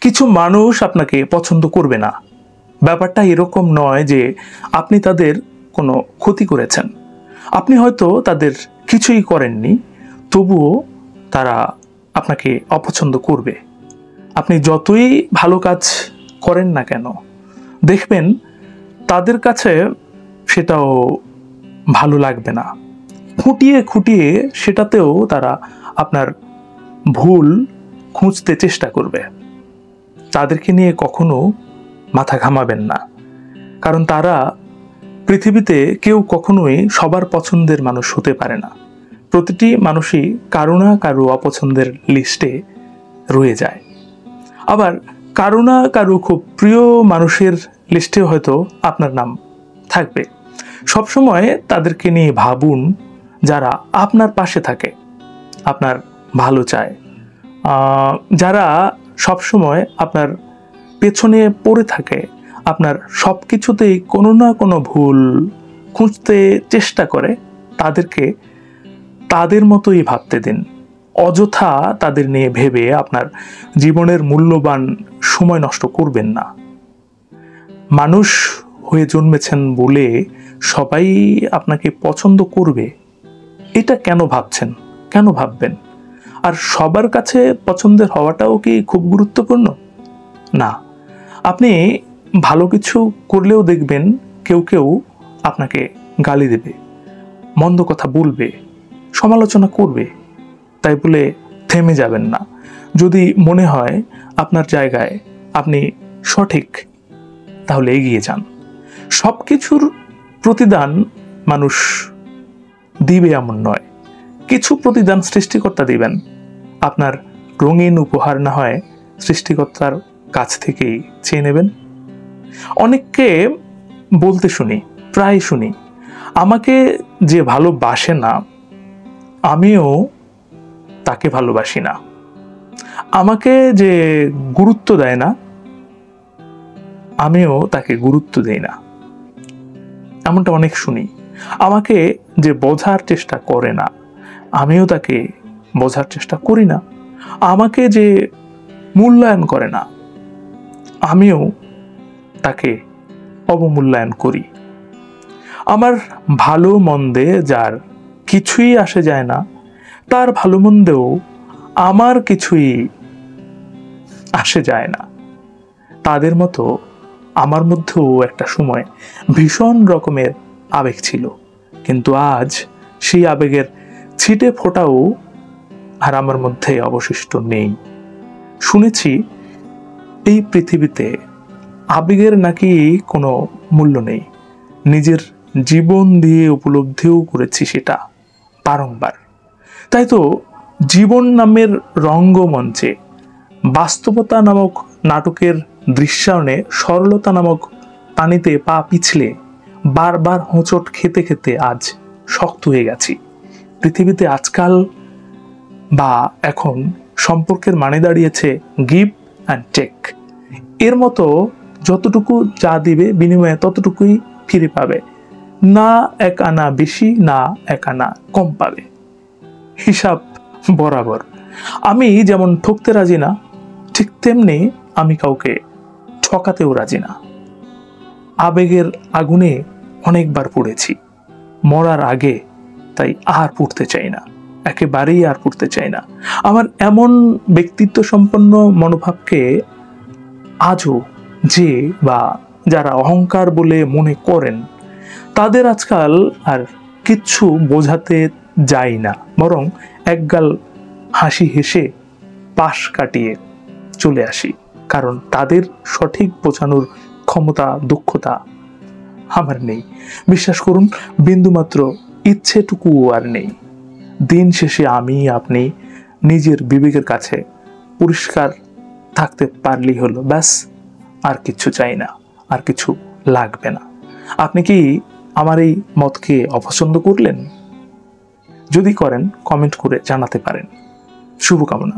কিছু মানুষ আপনাকে পছন্দ করবে না। ব্যাপারটা এরকম নয় যে আপনি তাদের কোনো ক্ষতি করেছেন। আপনি হয়তো তাদের কিছুই করেননি, তবুও তারা আপনাকে অপছন্দ করবে। আপনি যতই ভালো কাজ করেন না কেন, দেখবেন তাদের কাছে সেটাও ভালো লাগবে না। খুঁটিয়ে খুঁটিয়ে সেটাতেও তারা আপনার ভুল খুঁজতে চেষ্টা করবে। তাদেরকে নিয়ে কখনো মাথা ঘামাবেন না, কারণ তারা পৃথিবীতে কেউ কখনোই সবার পছন্দের মানুষ হতে পারে না। প্রতিটি মানুষই কারো না কারো অপছন্দের লিস্টে রয়ে যায়। আবার কারো না কারো খুব প্রিয় মানুষের লিস্টে হয়তো আপনার নাম থাকবে। সবসময় তাদেরকে নিয়ে ভাবুন যারা আপনার পাশে থাকে, আপনার ভালো চায়, যারা সবসময় আপনার পেছনে পড়ে থাকে, আপনার সব কিছুতেই কোনো না কোনো ভুল খুঁজতে চেষ্টা করে। তাদেরকে তাদের মতোই ভাবতে দিন। অযথা তাদের নিয়ে ভেবে আপনার জীবনের মূল্যবান সময় নষ্ট করবেন না। মানুষ হয়ে জন্মেছেন বলে সবাই আপনাকে পছন্দ করবে, এটা কেন ভাবছেন, কেন ভাববেন? আর সবার কাছে পছন্দের হওয়াটাও কি খুব গুরুত্বপূর্ণ না? আপনি ভালো কিছু করলেও দেখবেন কেউ কেউ আপনাকে গালি দেবে, মন্দ কথা বলবে, সমালোচনা করবে। তাই বলে থেমে যাবেন না। যদি মনে হয় আপনার জায়গায় আপনি সঠিক, তাহলে এগিয়ে যান। সব কিছুর প্রতিদান মানুষ দিবে এমন নয়, কিছু প্রতিদান সৃষ্টিকর্তা দিবেন। আপনার রঙিন উপহার না হয় সৃষ্টিকর্তার কাছ থেকেই চেয়ে নেবেন। অনেককে বলতে শুনি, প্রায় শুনি, আমাকে যে ভালোবাসে না আমিও তাকে ভালোবাসি না, আমাকে যে গুরুত্ব দেয় না আমিও তাকে গুরুত্ব দেই না। এমনটা অনেক শুনি। আমাকে যে বোঝার চেষ্টা করে না আমিও তাকে বোঝার চেষ্টা করি না। আমাকে যে মূল্যায়ন করে না আমিও তাকে অবমূল্যায়ন করি। আমার ভালো মন্দে যার কিছুই আসে যায় না, তার ভালো মন্দেও আমার কিছুই আসে যায় না। তাদের মতো আমার মধ্যেও একটা সময় ভীষণ রকমের আবেগ ছিল, কিন্তু আজ সেই আবেগের ছিটে ফোটাও আর আমার মধ্যে অবশিষ্ট নেই। শুনেছি এই পৃথিবীতে আবেগের নাকি কোনো মূল্য নেই। নিজের জীবন দিয়ে উপলব্ধিও করেছি সেটা বারংবার। তাই তো জীবন নামের রঙ্গমঞ্চে বাস্তবতা নামক নাটকের দৃশ্যায়নে সরলতা নামক পানিতে পা পিছলে বারবার হোঁচট খেতে খেতে আজ শক্ত হয়ে গেছি। পৃথিবীতে আজকাল বা এখন সম্পর্কের মানে দাঁড়িয়েছে গিভ অ্যান্ড টেক। এর মতো যতটুকু যা দিবে বিনিময়ে ততটুকুই ফিরে পাবে, না এক আনা বেশি না এক আনা কম পাবে। হিসাব বরাবর। আমি যেমন ঠকতে রাজি না, ঠিক তেমনি আমি কাউকে ঠকাতেও রাজি না। আবেগের আগুনে অনেকবার পড়েছি, মরার আগে, তাই আর পড়তে চাই না, একেবারেই আর পড়তে চাই না। আমার এমন ব্যক্তিত্ব সম্পন্ন মনোভাবকে আজও যে বা যারা অহংকার বলে মনে করেন তাদের আজকাল আর কিচ্ছু বোঝাতে যাই না, বরং একগাল হাসি হেসে পাশ কাটিয়ে চলে আসি। কারণ তাদের সঠিক বোঝানোর ক্ষমতা দক্ষতা আমার নেই। বিশ্বাস করুন, বিন্দুমাত্র ইচ্ছেটুকুও আর নেই। দিন শেষে আমি আপনি নিজের বিবেকের কাছে পরিষ্কার থাকতে পারলেই হলো, ব্যাস। আর কিছু চাই না, আর কিছু লাগবে না। আপনি কি আমার এই মতকে অপছন্দ করলেন? যদি করেন কমেন্ট করে জানাতে পারেন। শুভকামনা।